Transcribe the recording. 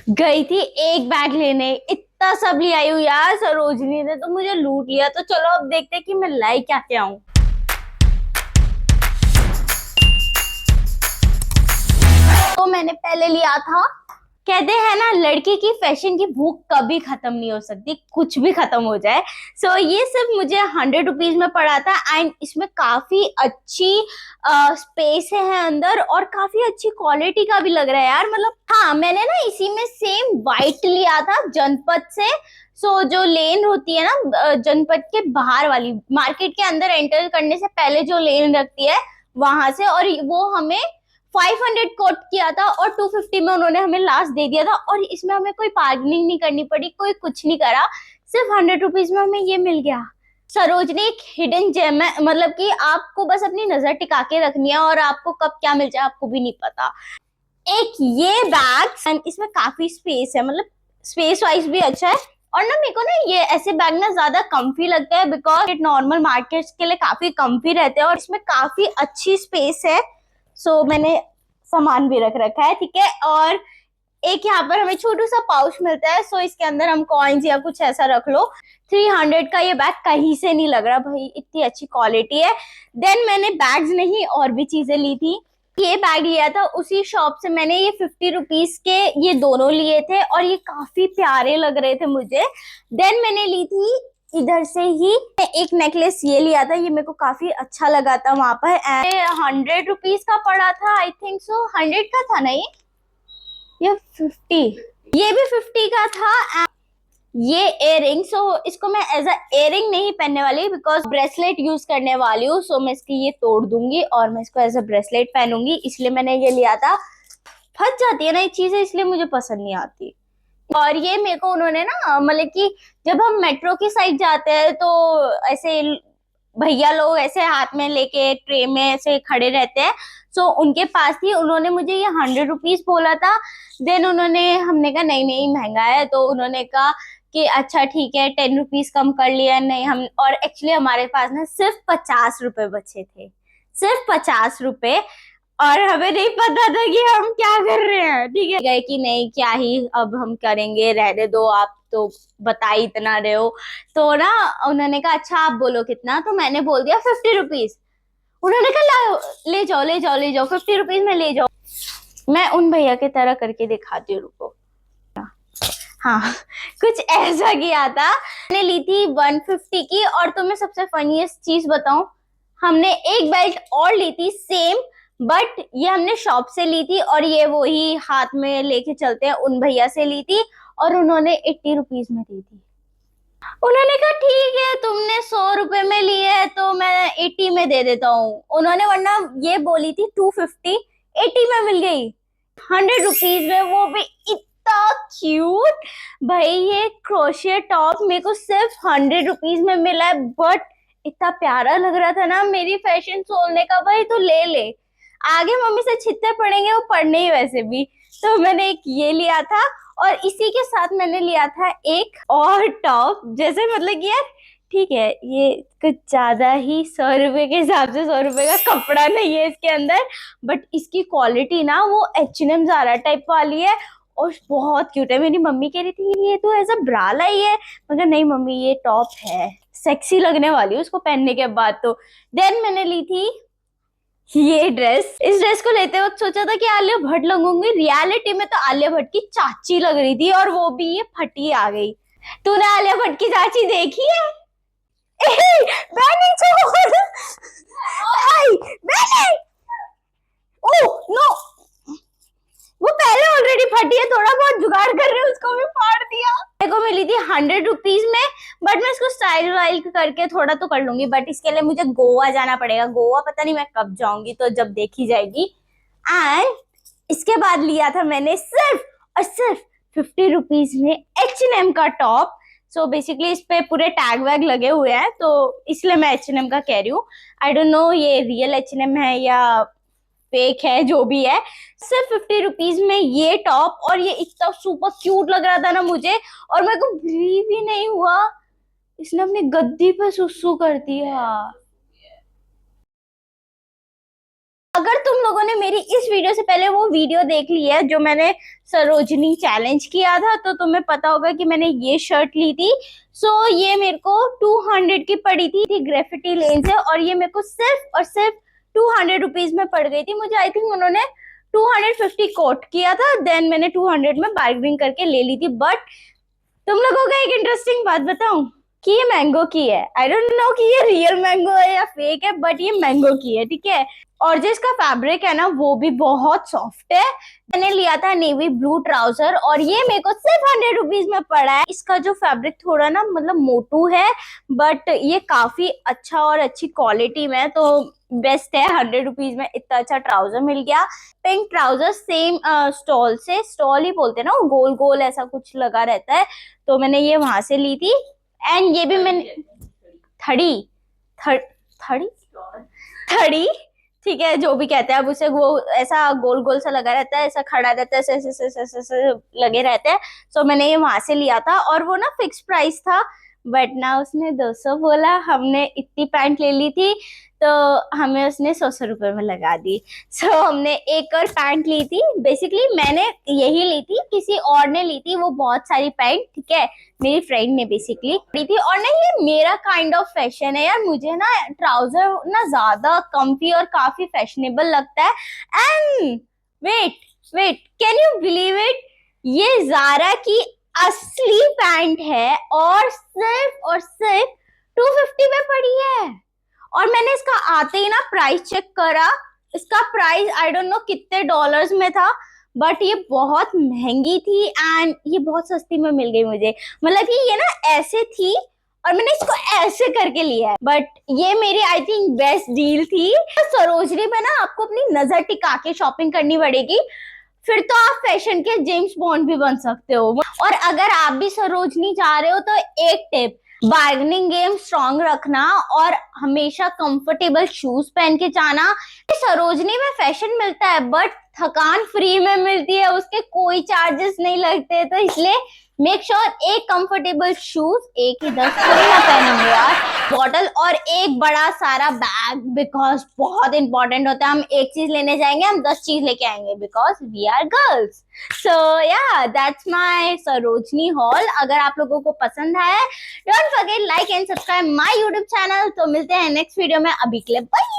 गई थी एक बैग लेने, इतना सब ले आई हूँ यार। सरोजनी ने तो मुझे लूट लिया। तो चलो अब देखते हैं कि मैं लाई क्या क्या हूँ। तो मैंने पहले लिया था, कहते हैं ना लड़की की फैशन की भूख कभी खत्म नहीं हो सकती, कुछ भी खत्म हो जाए। ये सिर्फ मुझे 100 रुपीज में पड़ा था। एंड इसमें काफी अच्छी स्पेस है अंदर, और काफी अच्छी क्वालिटी का भी लग रहा है यार। मतलब हाँ, मैंने ना इसी में सेम वाइट लिया था जनपद से। जो लेन होती है ना, जनपद के बाहर वाली, मार्केट के अंदर एंटर करने से पहले जो लेन रखती है, वहां से। और वो हमें 500 कोट किया था, और 250 में उन्होंने हमें लास्ट दे दिया था। और इसमें हमें कोई बार्गेनिंग नहीं करनी पड़ी, कोई कुछ नहीं करा, सिर्फ 100 रुपीज में हमें ये मिल गया। सरोजनी एक हिडन जेम है, मतलब कि आपको बस अपनी नजर टिका के रखनी है, और आपको कब क्या मिल जाए आपको भी नहीं पता। एक ये बैग, एंड इसमें काफी स्पेस है, मतलब स्पेस वाइज भी अच्छा है। और ना मेरे को ना ये ऐसे बैग ना ज्यादा कंफी लगते हैं, बिकॉज नॉर्मल मार्केट्स के लिए काफी कंफी रहते हैं, और इसमें काफी अच्छी स्पेस है। मैंने सामान भी रख रखा है, ठीक है। और एक यहाँ पर हमें छोटू सा पाउच मिलता है, इसके अंदर हम कॉइन्स या कुछ ऐसा रख लो। 300 का ये बैग कहीं से नहीं लग रहा भाई, इतनी अच्छी क्वालिटी है। देन मैंने बैग्स नहीं और भी चीजें ली थी। ये बैग लिया था उसी शॉप से मैंने, ये 50 रुपीज के ये दोनों लिए थे, और ये काफी प्यारे लग रहे थे मुझे। देन मैंने ली थी इधर से ही एक नेकलेस, ये लिया था, ये मेरे को काफी अच्छा लगा था वहां पर। 100 रुपीज का पड़ा था, आई थिंक सो 100 का था ना ये 50, ये भी 50 का था। ये इयररिंग, इसको मैं एज अ इयररिंग नहीं पहनने वाली, बिकॉज ब्रेसलेट यूज करने वाली हूँ। मैं इसकी ये तोड़ दूंगी और मैं इसको एज अ ब्रेसलेट पहनूंगी, इसलिए मैंने ये लिया था। फंस जाती है ना ये चीजें, इसलिए मुझे पसंद नहीं आती। और ये मेरे को उन्होंने ना, मतलब कि जब हम मेट्रो की साइड जाते हैं तो ऐसे भैया लोग ऐसे हाथ में लेके ट्रे में ऐसे खड़े रहते हैं। उनके पास ही उन्होंने मुझे ये 100 रुपीज बोला था। देन हमने कहा नहीं नहीं महंगा है, तो उन्होंने कहा कि अच्छा ठीक है 10 रुपीज कम कर लिया। नहीं हम, और एक्चुअली हमारे पास ना सिर्फ 50 रुपए बचे थे, सिर्फ 50 रुपए। और हमें नहीं पता था कि हम क्या कर रहे हैं, ठीक है। गए कि नहीं क्या ही अब हम करेंगे, रहने दो, आप तो बता ही इतना रहे हो। तो ना उन्होंने कहा अच्छा आप बोलो कितना, तो मैंने बोल दिया 50 रुपीज। उन्होंने कहा ले जाओ ले जाओ ले जाओ, 50 रुपीज में ले जाओ। मैं उन भैया की तरह करके दिखाती हूँ, रुको। हाँ, कुछ ऐसा किया था। मैंने ली थी 150 की। और तुम्हें सबसे फनीएस्ट चीज बताऊं, हमने एक बेल्ट और ली थी सेम, बट ये हमने शॉप से ली थी, और ये वही हाथ में लेके चलते हैं उन भैया से ली थी, और उन्होंने 80 रुपीज में दी थी। उन्होंने कहा ठीक है तुमने 100 रुपए में लिए है तो मैं 80 में दे देता हूँ। उन्होंने वरना ये बोली थी 250, 80 में मिल गई 100 रुपीज में, वो भी इतना क्यूट। भाई ये क्रोशिया टॉप मेरे को सिर्फ 100 रुपीज में मिला है, बट इतना प्यारा लग रहा था ना, मेरी फैशन सोलने का भाई तो ले ले। आगे मम्मी से छिट्टे पड़ेंगे, वो पढ़ने ही वैसे भी। मैंने एक ये लिया था, और इसी के साथ मैंने लिया था एक और टॉप, जैसे मतलब कि यार ठीक है ये कुछ ज्यादा ही 100 रुपए के हिसाब से 100 रुपए का कपड़ा नहीं है इसके अंदर, बट इसकी क्वालिटी ना वो H&M ज़ारा टाइप वाली है, और बहुत क्यूट है। मेरी मम्मी कह रही थी ये तो ऐसा ब्रा लाई है, मगर नहीं मम्मी ये टॉप है, सेक्सी लगने वाली है उसको पहनने के बाद तो। देन मैंने ली थी ये ड्रेस। इस ड्रेस को लेते वक्त सोचा था कि आलिया भट्ट लगूंगी, रियलिटी में तो आलिया भट्ट की चाची लग रही थी, और वो भी ये फटी आ गई। तूने आलिया भट्ट की चाची देखी है? मैंने छोड़ भाई, मैंने ओह नो, वो पहले ऑलरेडी फटी है, थोड़ा बहुत जुगाड़ कर रहे हैं उसको भी फाड़ दिया। मेरे को मिली थी 100 रुपीज में, बट मैं इसको स्टाइल वाइल करके थोड़ा तो कर लूंगी, बट इसके लिए मुझे गोवा जाना पड़ेगा। गोवा पता नहीं मैं कब जाऊंगी, तो जब देखी जाएगी। एंड इसके बाद लिया था मैंने सिर्फ और सिर्फ 50 रुपीज में H&M का टॉप। बेसिकली इस पे पूरे टैग वैग लगे हुए हैं, तो इसलिए मैं H&M का कह रही हूँ। आई डोंट नो ये रियल H&M है या फेक है, जो भी है। सिर्फ 50 रुपीज में ये टॉप, और ये इतना सुपर क्यूट लग रहा था ना मुझे, और मेरे को बिलीव ही नहीं हुआ इसने अपनी गद्दी पे सुसु कर दिया। अगर तुम लोगों ने मेरी इस वीडियो से पहले वो वीडियो देख ली है जो मैंने सरोजनी चैलेंज किया था, तो तुम्हें पता होगा कि मैंने ये शर्ट ली थी। ये मेरे को 200 की पड़ी थी ग्रेफिटी लेन से, और ये मेरे को सिर्फ और सिर्फ 200 रुपीज में पड़ गई थी। मुझे आई थिंक उन्होंने 250 कोट किया था, देन मैंने 200 में बार्गेनिंग करके ले ली थी। बट तुम लोगों को एक इंटरेस्टिंग बात बताऊं कि ये मैंगो की है। आई डोंट नो कि ये रियल मैंगो है या फेक है, बट ये मैंगो की है, ठीक है। और जो इसका फैब्रिक है ना वो भी बहुत सॉफ्ट है। मैंने लिया था नेवी ब्लू ट्राउजर, और ये मेरे को सिर्फ 100 रुपीज में पड़ा है। इसका जो फैब्रिक थोड़ा ना मतलब मोटू है, बट ये काफी अच्छा और अच्छी क्वालिटी में है, तो बेस्ट है। 100 रुपीज में इतना अच्छा ट्राउजर मिल गया। पिंक ट्राउजर सेम स्टॉल से, स्टॉल ही बोलते हैं ना, वो गोल गोल ऐसा कुछ लगा रहता है, तो मैंने ये वहां से ली थी। एंड ये भी मैंने थड़ी थड़ी थड़ी ठीक है, जो भी कहते हैं अब उसे, वो ऐसा गोल गोल सा लगा रहता है, ऐसा खड़ा रहता है, ऐसे ऐसे ऐसे ऐसे ऐसे लगे रहते हैं। सो मैंने ये वहां से लिया था, और वो ना फिक्स प्राइस था, बट ना उसने 200 बोला। हमने इतनी पैंट ले ली थी तो हमें उसने 100 रुपए में लगा दी। हमने एक और पैंट ली थी। बेसिकली मैंने यही ली थी, किसी और ने ली थी वो बहुत सारी पैंट, ठीक है, मेरी फ्रेंड ने बेसिकली ली थी। और नहीं, ये मेरा काइंड ऑफ फैशन है यार, मुझे ना ट्राउजर ना ज्यादा कम्फी और काफी फैशनेबल लगता है। And wait wait, can you believe it, ये ज़ारा की असली पैंट है, और सिर्फ 250 में पड़ी है। और मैंने इसका आते ही ना प्राइस चेक करा, इसका प्राइस आई डोंट नो कितने डॉलर्स में था, बट ये बहुत महंगी थी एंड ये बहुत सस्ती में मिल गई मुझे। मतलब कि ये ना ऐसे थी और मैंने इसको ऐसे करके लिया है, बट ये मेरी आई थिंक बेस्ट डील थी। सरोजनी में ना आपको अपनी नजर टिका के शॉपिंग करनी पड़ेगी, फिर तो आप फैशन के जेम्स बॉन्ड भी बन सकते हो। और अगर आप भी सरोजनी जा रहे हो तो एक टिप, बार्गेनिंग गेम स्ट्रॉन्ग रखना और हमेशा कंफर्टेबल शूज पहन के जाना। सरोजनी में फैशन मिलता है बट थकान फ्री में मिलती है, उसके कोई चार्जेस नहीं लगते, तो इसलिए मेक श्योर एक कंफर्टेबल शूज, एक ही 10 थोड़ी ना पहनेंगे यार, बॉटल और एक बड़ा सारा बैग, बिकॉज बहुत इंपॉर्टेंट होता है। हम एक चीज लेने जाएंगे, हम 10 चीज लेके आएंगे, बिकॉज वी आर गर्ल्स। सो या दैट्स माय सरोजनी हॉल। अगर आप लोगों को पसंद आया, don't forget like and subscribe my YouTube channel. तो मिलते हैं नेक्स्ट वीडियो में, अभी के लिए बाय।